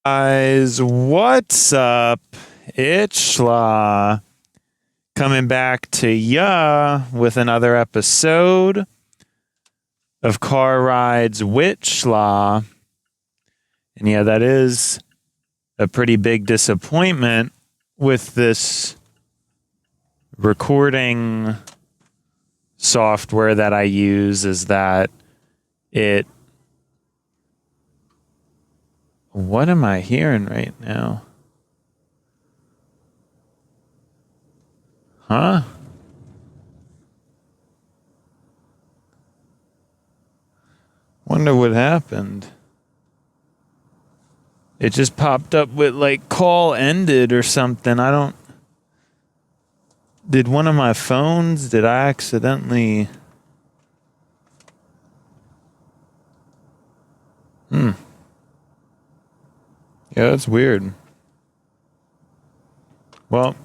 Guys, what's up? It's Schla coming back to ya with another episode of Car Rides with Schla. And yeah, that is a pretty big disappointment with this recording software that I use, is that it... What am I hearing right now? Huh? Wonder what happened. It just popped up with like call ended or something. Did one of my phones, did I accidentally... Yeah, that's weird. Well,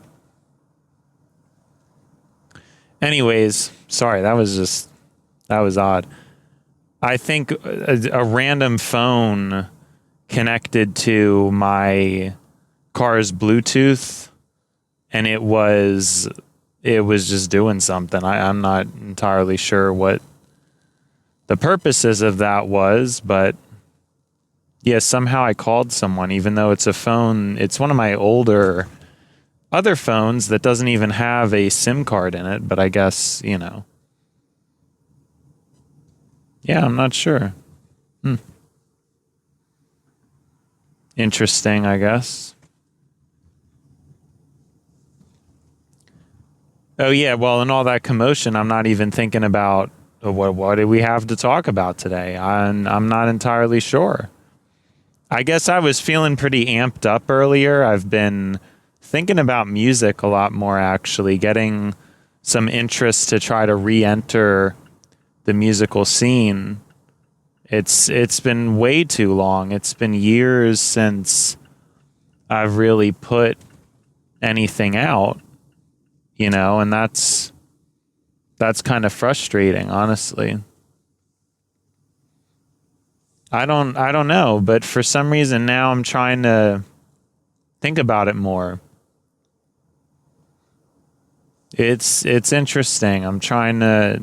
anyways, sorry, that was odd. I think a random phone connected to my car's Bluetooth, and it was just doing something. I'm not entirely sure what the purposes of that was, but yeah, somehow I called someone, even though it's a phone. It's one of my older other phones that doesn't even have a SIM card in it, but I guess, yeah, I'm not sure. Interesting, I guess. Oh yeah, well, in all that commotion, I'm not even thinking about what do we have to talk about today. I'm not entirely sure. I guess I was feeling pretty amped up earlier. I've been thinking about music a lot more, actually, getting some interest to try to re-enter the musical scene. It's been way too long. It's been years since I've really put anything out, and that's kind of frustrating, honestly. I don't know, but for some reason now I'm trying to think about it more. It's interesting. I'm trying to,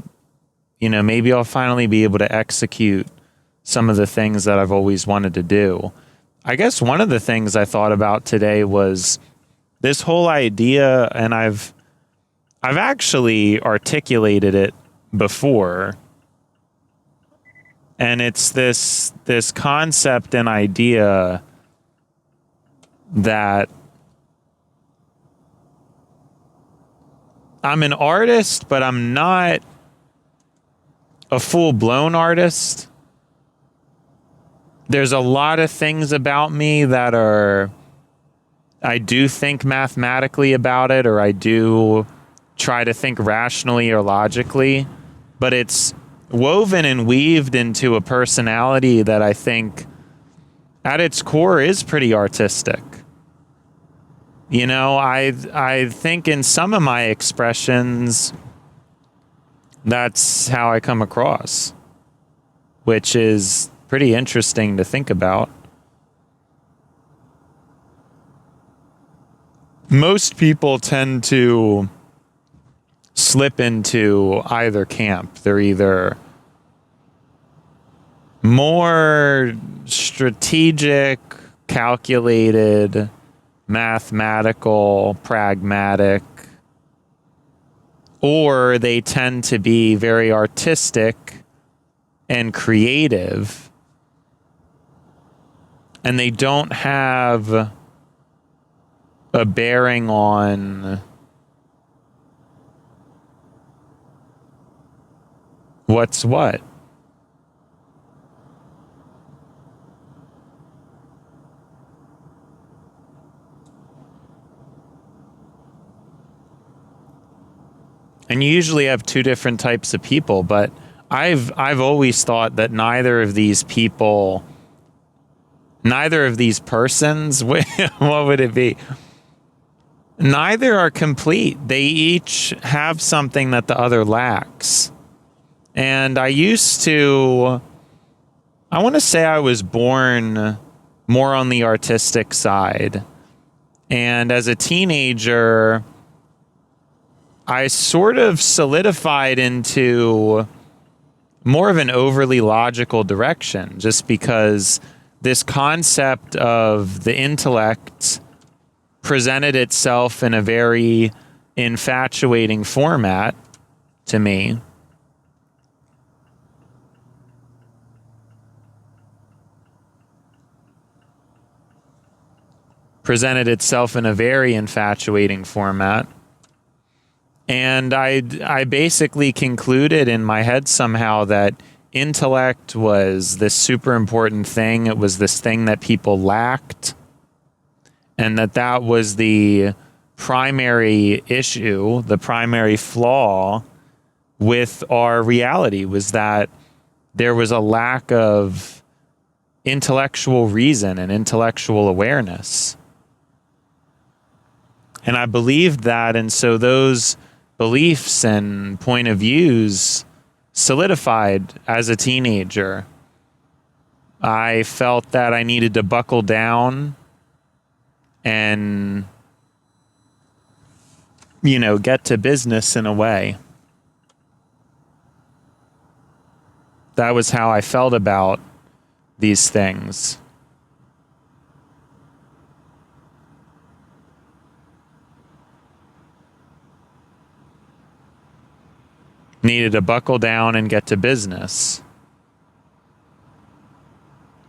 maybe I'll finally be able to execute some of the things that I've always wanted to do. I guess one of the things I thought about today was this whole idea, and I've actually articulated it before. And it's this concept and idea that I'm an artist, but I'm not a full-blown artist. There's a lot of things about me that I do think mathematically about it, or I do try to think rationally or logically, but it's woven and weaved into a personality that I think at its core is pretty artistic. I think in some of my expressions, that's how I come across, which is pretty interesting to think about. Most people tend to slip into either camp. They're either more strategic, calculated, mathematical, pragmatic, or they tend to be very artistic and creative, and they don't have a bearing on what's what. And you usually have two different types of people, but I've always thought that neither of these persons, what would it be? Neither are complete. They each have something that the other lacks. And I want to say I was born more on the artistic side. And as a teenager, I sort of solidified into more of an overly logical direction, just because this concept of the intellect presented itself in a very infatuating format to me. Presented itself in a very infatuating format. And I basically concluded in my head somehow that intellect was this super important thing. It was this thing that people lacked. And that was the primary issue, the primary flaw with our reality, was that there was a lack of intellectual reason and intellectual awareness. And I believed that, and so those beliefs and point of views solidified as a teenager. I felt that I needed to buckle down and, get to business in a way. That was how I felt about these things. Needed to buckle down and get to business.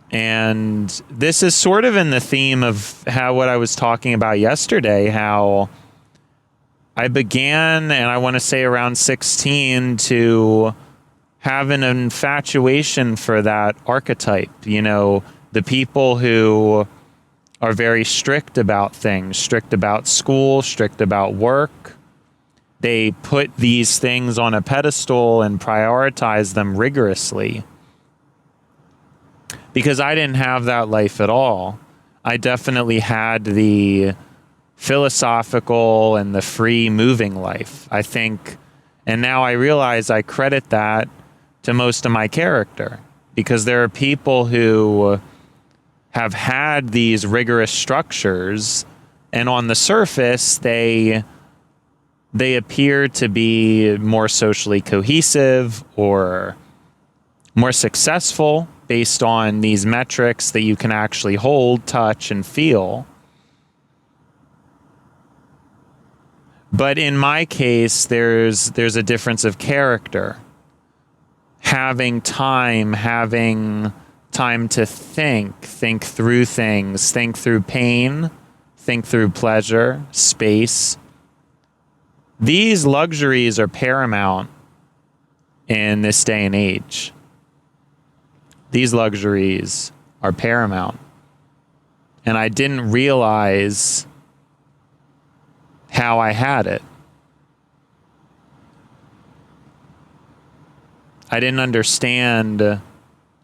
And this is sort of in the theme of what I was talking about yesterday, how I began, and I want to say around 16, to have an infatuation for that archetype. The people who are very strict about things, strict about school, strict about work. They put these things on a pedestal and prioritize them rigorously. Because I didn't have that life at all. I definitely had the philosophical and the free moving life, I think. And now I realize I credit that to most of my character. Because there are people who have had these rigorous structures, and on the surface, they appear to be more socially cohesive or more successful based on these metrics that you can actually hold, touch, and feel. But in my case, there's a difference of character. Having time to think through things, think through pain, think through pleasure, space. These luxuries are paramount in this day and age. These luxuries are paramount. And I didn't realize how I had it. I didn't understand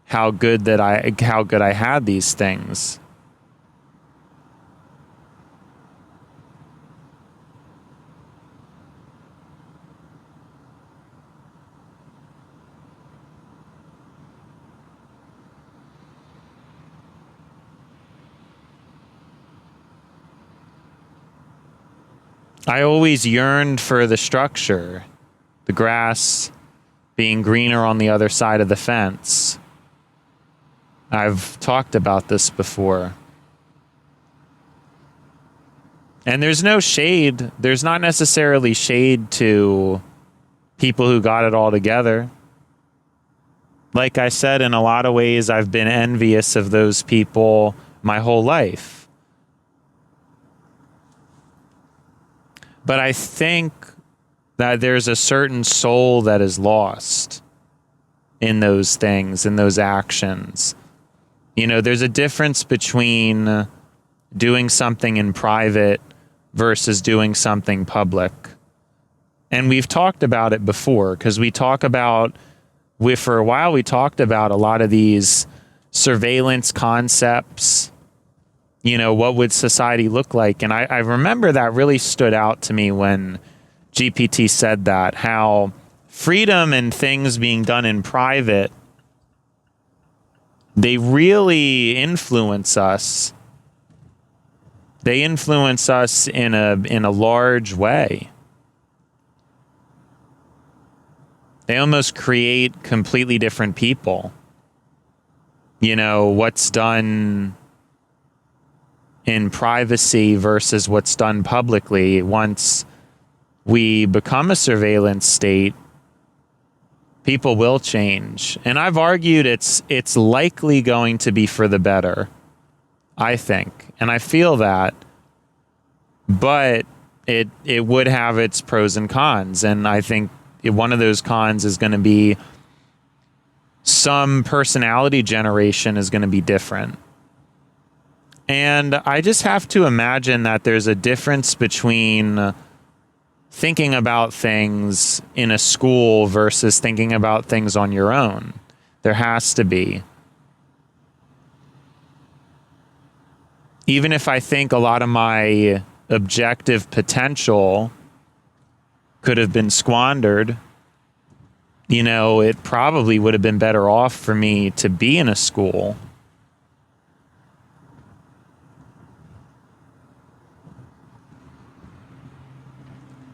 how good I had these things. I always yearned for the structure, the grass being greener on the other side of the fence. I've talked about this before. And there's no shade. There's not necessarily shade to people who got it all together. Like I said, in a lot of ways, I've been envious of those people my whole life. But I think that there's a certain soul that is lost in those things, in those actions. There's a difference between doing something in private versus doing something public. And we've talked about it before, because for a while we talked about a lot of these surveillance concepts. What would society look like? And I remember that really stood out to me when GPT said that, how freedom and things being done in private they really influence us. They influence us in a large way. They almost create completely different people. You know, what's done in privacy versus what's done publicly. Once we become a surveillance state, people will change. And I've argued it's likely going to be for the better, I think. And I feel that. But it would have its pros and cons. And I think one of those cons is going to be some personality generation is going to be different. And I just have to imagine that there's a difference between thinking about things in a school versus thinking about things on your own. There has to be. Even if I think a lot of my objective potential could have been squandered, you know, it probably would have been better off for me to be in a school.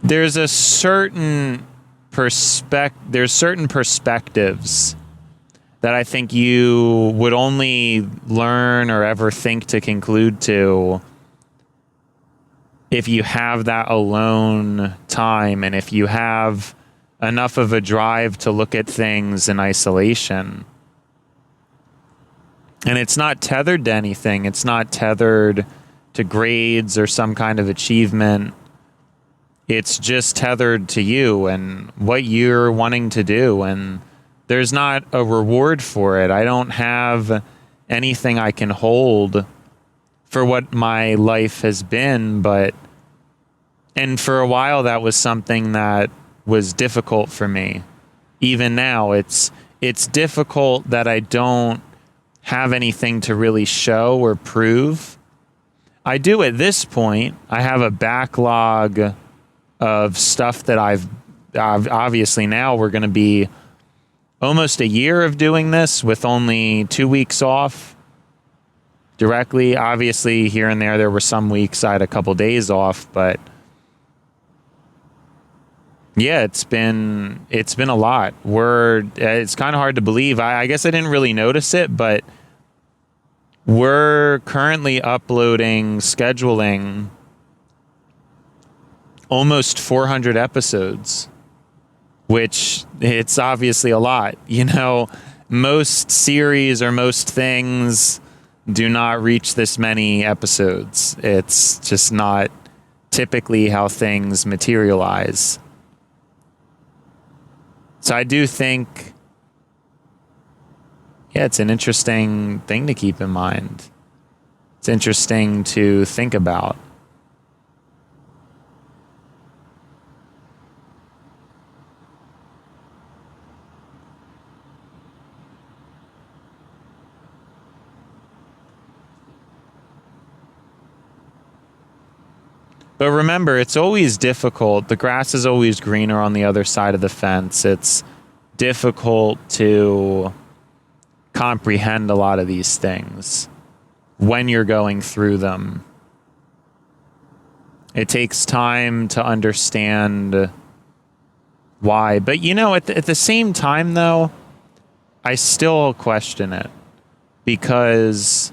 There's certain perspectives that I think you would only learn or ever think to conclude to if you have that alone time and if you have enough of a drive to look at things in isolation. And it's not tethered to anything. It's not tethered to grades or some kind of achievement. It's just tethered to you and what you're wanting to do. And there's not a reward for it. I don't have anything I can hold for what my life has been, and for a while that was something that was difficult for me. Even now, it's difficult that I don't have anything to really show or prove. I do at this point. I have a backlog of stuff that I've obviously now we're going to be almost a year of doing this with only 2 weeks off directly. Obviously, here and there were some weeks I had a couple days off, but yeah, it's been a lot. It's kind of hard to believe. I guess I didn't really notice it, but we're currently scheduling almost 400 episodes, which it's obviously a lot. You know, most series or most things do not reach this many episodes. It's just not typically how things materialize. So I do think, yeah, it's an interesting thing to keep in mind. It's interesting to think about. But remember, it's always difficult. The grass is always greener on the other side of the fence. It's difficult to comprehend a lot of these things when you're going through them. It takes time to understand why. But, you know, at the same time, though, I still question it because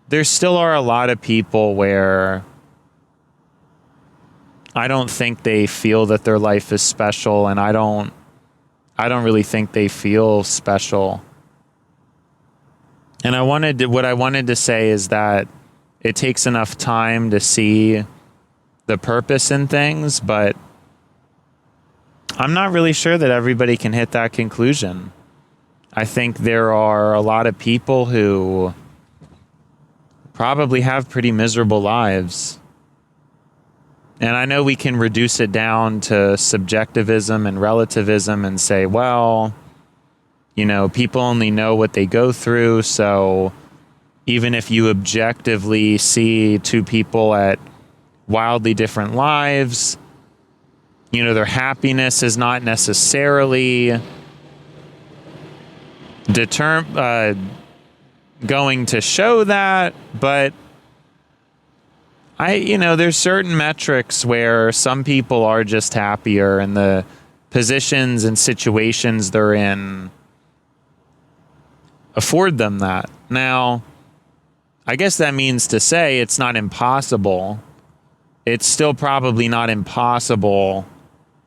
there still are a lot of people where I don't think they feel that their life is special, and I don't really think they feel special. And what I wanted to say is that it takes enough time to see the purpose in things, but I'm not really sure that everybody can hit that conclusion. I think there are a lot of people who probably have pretty miserable lives. And I know we can reduce it down to subjectivism and relativism and say, well, you know, people only know what they go through. So even if you objectively see two people at wildly different lives, you know, their happiness is not necessarily going to show that, but there's certain metrics where some people are just happier and the positions and situations they're in afford them that. Now, I guess that means to say it's not impossible. It's still probably not impossible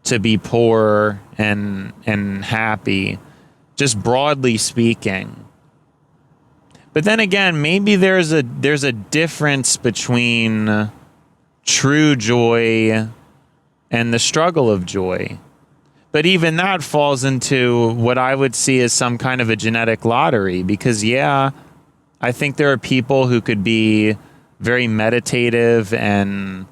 to be poor and happy, just broadly speaking. But then again, maybe there's a difference between true joy and the struggle of joy. But even that falls into what I would see as some kind of a genetic lottery, because I think there are people who could be very meditative and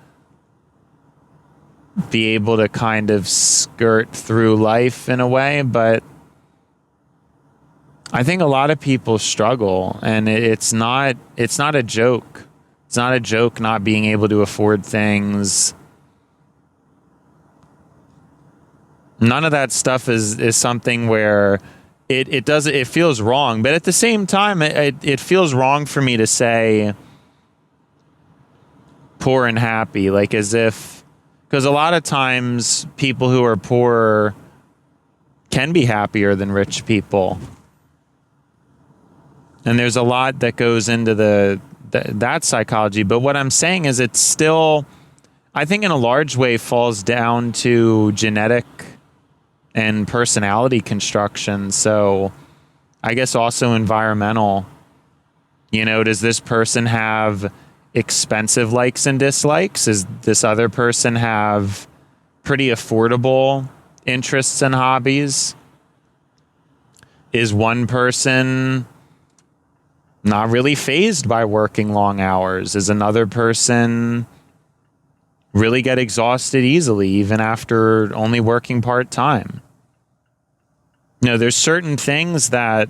be able to kind of skirt through life in a way, but I think a lot of people struggle, and it's not a joke. It's not a joke not being able to afford things. None of that stuff is something where it feels wrong, but at the same time, it feels wrong for me to say poor and happy, like as if, because a lot of times people who are poor can be happier than rich people. And there's a lot that goes into that psychology. But what I'm saying is it's still, I think in a large way, falls down to genetic and personality construction. So I guess also environmental. Does this person have expensive likes and dislikes? Does this other person have pretty affordable interests and hobbies? Is one person not really fazed by working long hours? Is another person really get exhausted easily, even after only working part-time? There's certain things that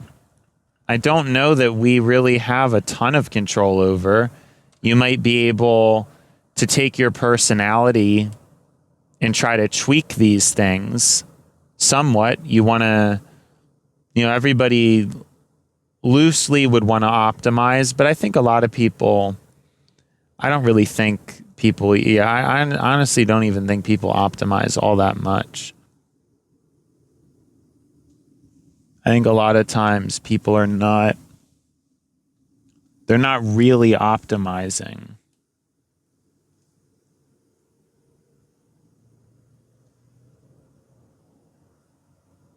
I don't know that we really have a ton of control over. You might be able to take your personality and try to tweak these things somewhat. You want to, everybody loosely would want to optimize, but I think a lot of people, I honestly don't even think people optimize all that much. I think a lot of times people they're not really optimizing.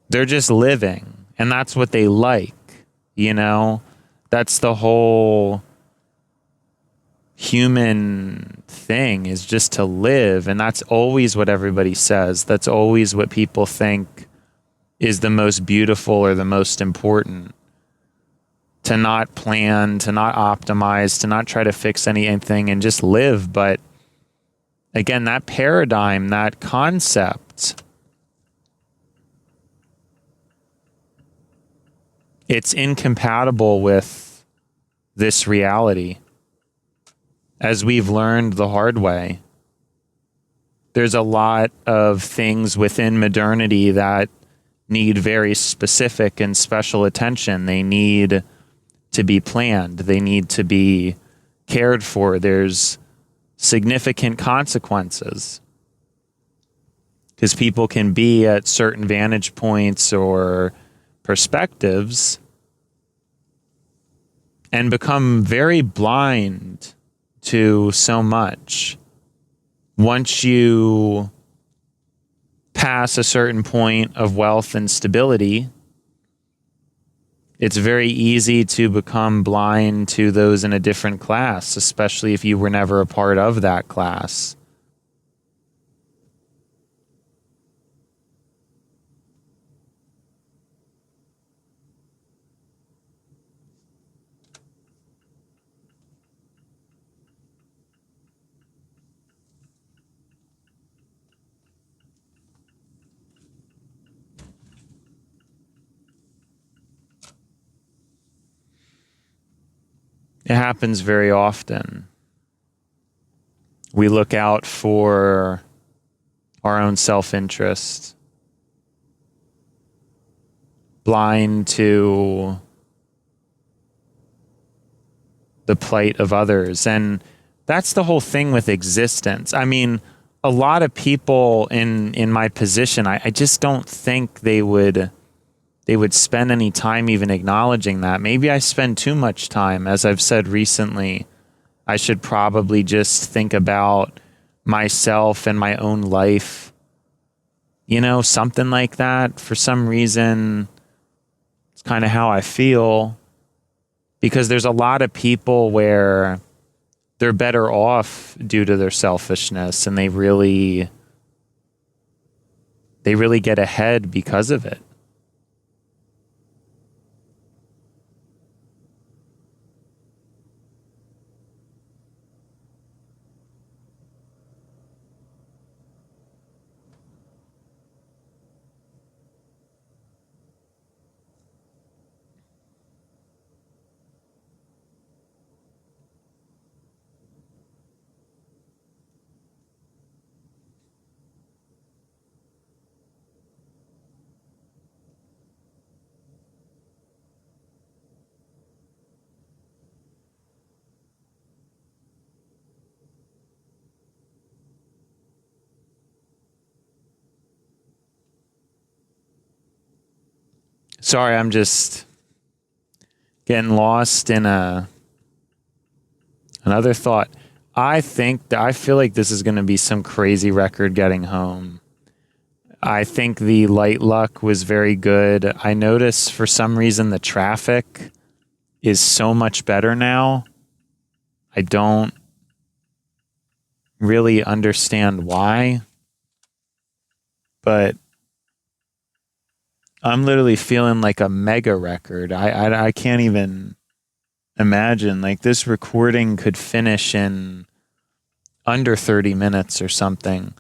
They're just living, and that's what they like. That's the whole human thing, is just to live. And that's always what everybody says. That's always what people think is the most beautiful or the most important. To not plan, to not optimize, to not try to fix anything and just live. But again, that paradigm, that concept, it's incompatible with this reality, as we've learned the hard way. There's a lot of things within modernity that need very specific and special attention. They need to be planned. They need to be cared for. There's significant consequences, because people can be at certain vantage points or perspectives and become very blind to so much. Once you pass a certain point of wealth and stability, it's very easy to become blind to those in a different class, especially if you were never a part of that class. It happens very often. We look out for our own self-interest, blind to the plight of others. And that's the whole thing with existence. I mean, a lot of people in my position, I just don't think they would spend any time even acknowledging that. Maybe I spend too much time. As I've said recently, I should probably just think about myself and my own life, something like that. For some reason, it's kind of how I feel, because there's a lot of people where they're better off due to their selfishness, and they really get ahead because of it. Sorry, I'm just getting lost in another thought. I feel like this is going to be some crazy record getting home. I think the light luck was very good. I noticed for some reason the traffic is so much better now. I don't really understand why, but I'm literally feeling like a mega record. I can't even imagine. Like, this recording could finish in under 30 minutes or something.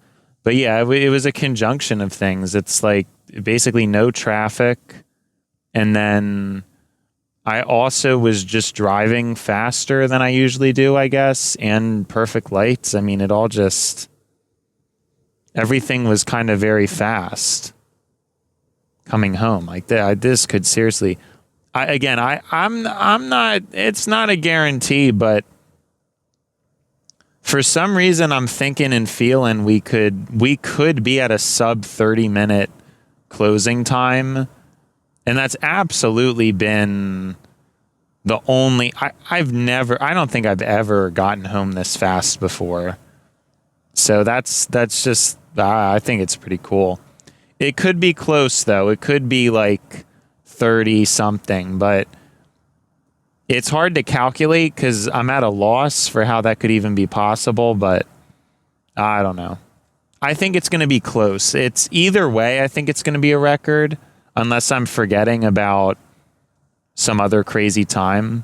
But yeah, it was a conjunction of things. It's like basically no traffic. And then I also was just driving faster than I usually do, I guess, and perfect lights. I mean, everything was kind of very fast coming home. Like this could seriously, I'm not, it's not a guarantee, but for some reason I'm thinking and feeling we could be at a sub 30-minute closing time. And that's absolutely been the only, I don't think I've ever gotten home this fast before. So that's just, I think it's pretty cool. It could be close though. It could be like 30 something, but it's hard to calculate because I'm at a loss for how that could even be possible, but I don't know. I think it's going to be close. It's either way, I think it's going to be a record, unless I'm forgetting about some other crazy time.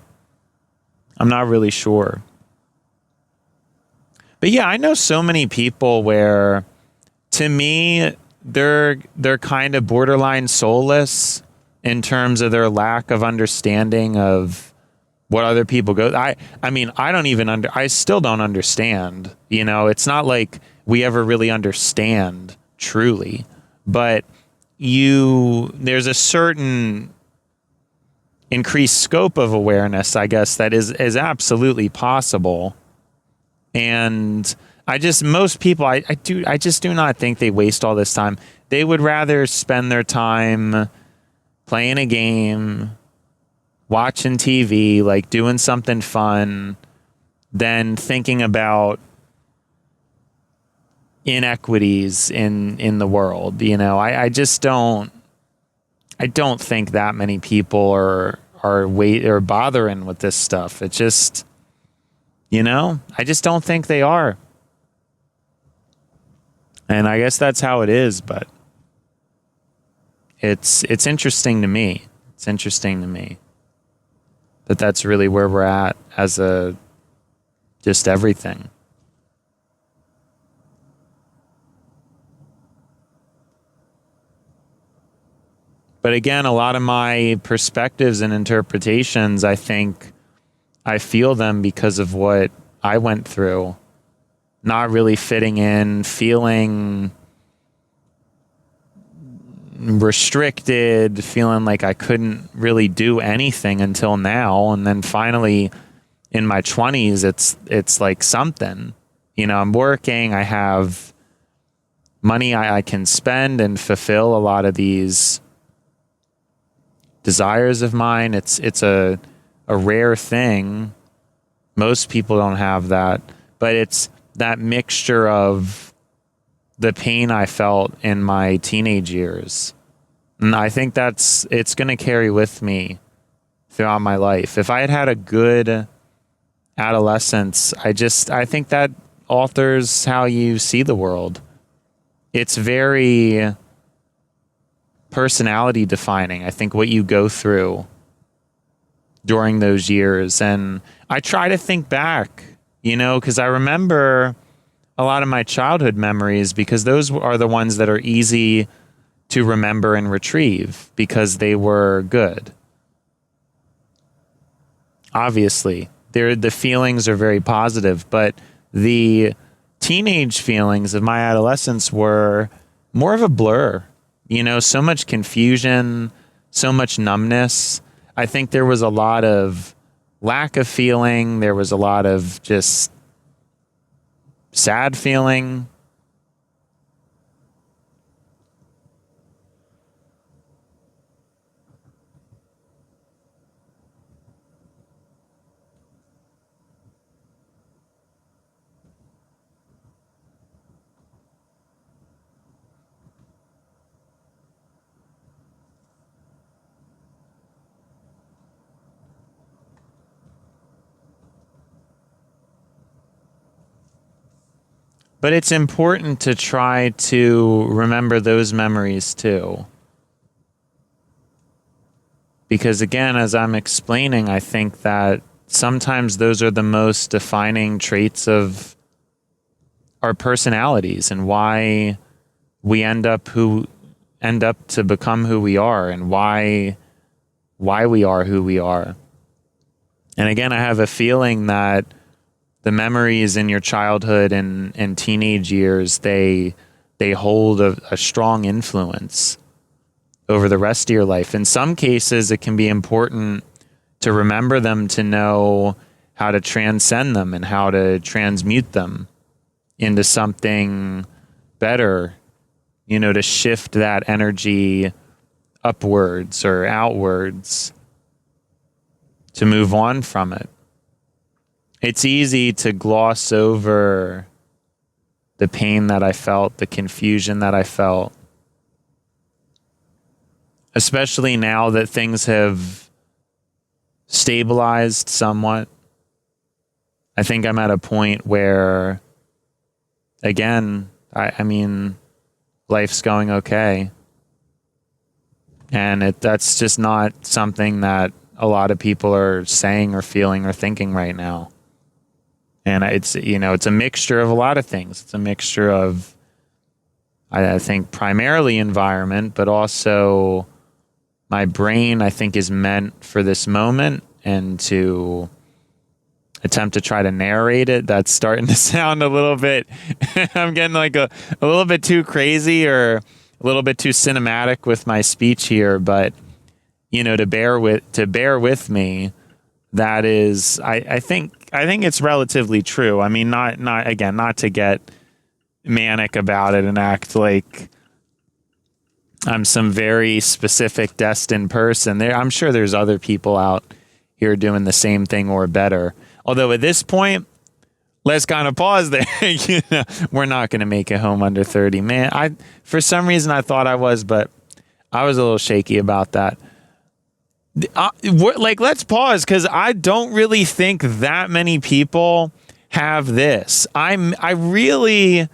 I'm not really sure. But yeah, I know so many people where, to me, they're kind of borderline soulless in terms of their lack of understanding of what other people go. I mean, I still don't understand. It's not like we ever really understand truly, but there's a certain increased scope of awareness, I guess, that is absolutely possible. And most people, I just do not think they waste all this time. They would rather spend their time playing a game, watching TV, like doing something fun, than thinking about inequities in the world. I don't think that many people are bothering with this stuff. It just, I just don't think they are. And I guess that's how it is, but it's interesting to me. It's interesting to me that that's really where we're at as just everything. But again, a lot of my perspectives and interpretations, I think I feel them because of what I went through. Not really fitting in, feeling restricted, feeling like I couldn't really do anything until now. And then finally, in my 20s, it's like something. I'm working, I have money I can spend and fulfill a lot of these desires of mine. It's a rare thing. Most people don't have that, but it's that mixture of the pain I felt in my teenage years. And I think it's going to carry with me throughout my life. If I had had a good adolescence, I think that alters how you see the world. It's very personality defining, I think, what you go through during those years. And I try to think back, because I remember a lot of my childhood memories, because those are the ones that are easy to remember and retrieve because they were good. Obviously, the feelings are very positive, but the teenage feelings of my adolescence were more of a blur. So much confusion, so much numbness. I think there was a lot of lack of feeling. There was a lot of just sad feeling. But it's important to try to remember those memories too. Because again, as I'm explaining, I think that sometimes those are the most defining traits of our personalities and why we end up to become who we are and why we are who we are. And again, I have a feeling that the memories in your childhood and teenage years, they hold a strong influence over the rest of your life. In some cases, it can be important to remember them, to know how to transcend them and how to transmute them into something better, to shift that energy upwards or outwards, to move on from it. It's easy to gloss over the pain that I felt, the confusion that I felt, especially now that things have stabilized somewhat. I think I'm at a point where, again, I mean, life's going okay. And that's just not something that a lot of people are saying or feeling or thinking right now. And it's a mixture of a lot of things. It's a mixture of, I think, primarily environment, but also my brain, I think, is meant for this moment and to attempt to try to narrate it. That's starting to sound a little bit, I'm getting like a little bit too crazy or a little bit too cinematic with my speech here, but, to bear with me, that is, I think it's relatively true. I mean, not to get manic about it and act like I'm some very specific destined person. I'm sure there's other people out here doing the same thing or better. Although at this point, let's kind of pause there. We're not going to make it home under 30. Man, for some reason I thought I was, but I was a little shaky about that. Let's pause, because I don't really think that many people have this. I really,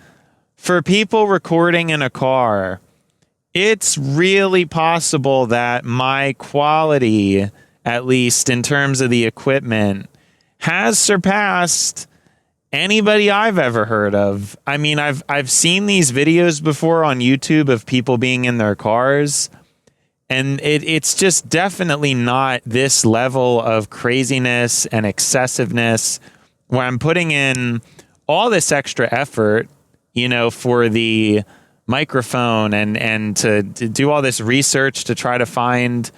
for people recording in a car, it's really possible that my quality, at least in terms of the equipment, has surpassed anybody I've ever heard of. I mean, I've seen these videos before on YouTube of people being in their cars, and it's just definitely not this level of craziness and excessiveness where I'm putting in all this extra effort, for the microphone and to do all this research to try to find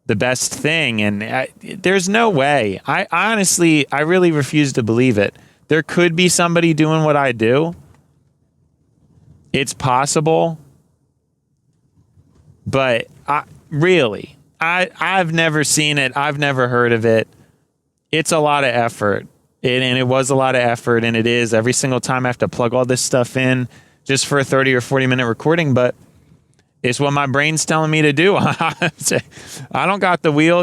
the best thing. And there's no way. I really refuse to believe it. There could be somebody doing what I do. It's possible. But I've never seen it. I've never heard of it. It's a lot of effort. And it was a lot of effort, and it is. Every single time I have to plug all this stuff in just for a 30 or 40-minute recording, but it's what my brain's telling me to do. I don't got the wheel,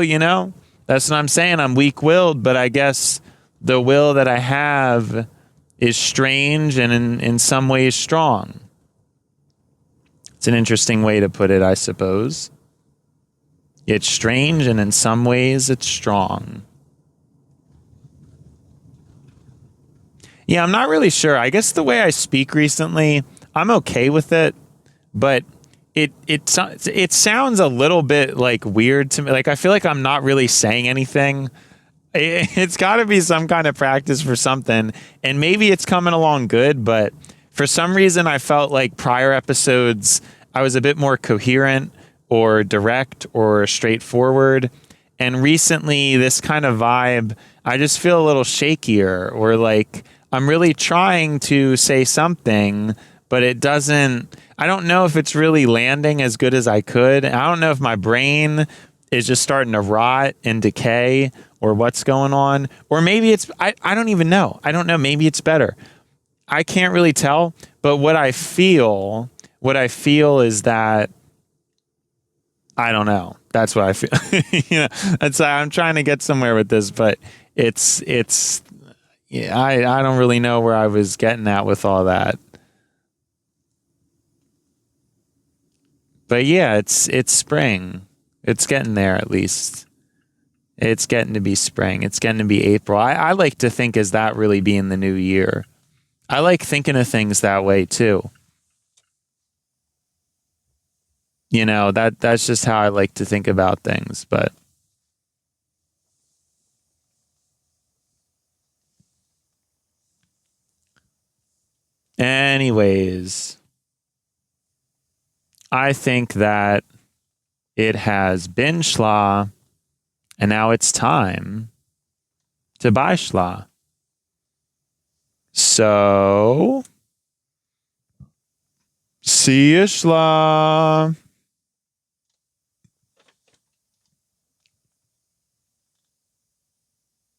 That's what I'm saying. I'm weak-willed, but I guess the will that I have is strange and in some ways strong. It's an interesting way to put it, I suppose. It's strange, and in some ways it's strong. Yeah, I'm not really sure. I guess the way I speak recently, I'm okay with it, but it sounds a little bit like weird to me. Like, I feel like I'm not really saying anything. It's got to be some kind of practice for something, and maybe it's coming along good, but for some reason I felt like prior episodes I was a bit more coherent or direct or straightforward, and recently this kind of vibe, I just feel a little shakier, or like I'm really trying to say something, but it doesn't. I don't know if it's really landing as good as I could. I don't know if my brain is just starting to rot and decay, or what's going on. Or maybe it's, I don't even know. I don't know. Maybe it's better. I can't really tell. But what I feel is that, I don't know. That's what I feel. That's, I'm trying to get somewhere with this, but it's yeah, I don't really know where I was getting at with all that. But yeah, it's spring. It's getting there, at least. It's getting to be spring. It's getting to be April. I like to think as that really being the new year. I like thinking of things that way too. That's just how I like to think about things. But anyways, I think that it has been schla, and now it's time to buy schla. So, see you, schla.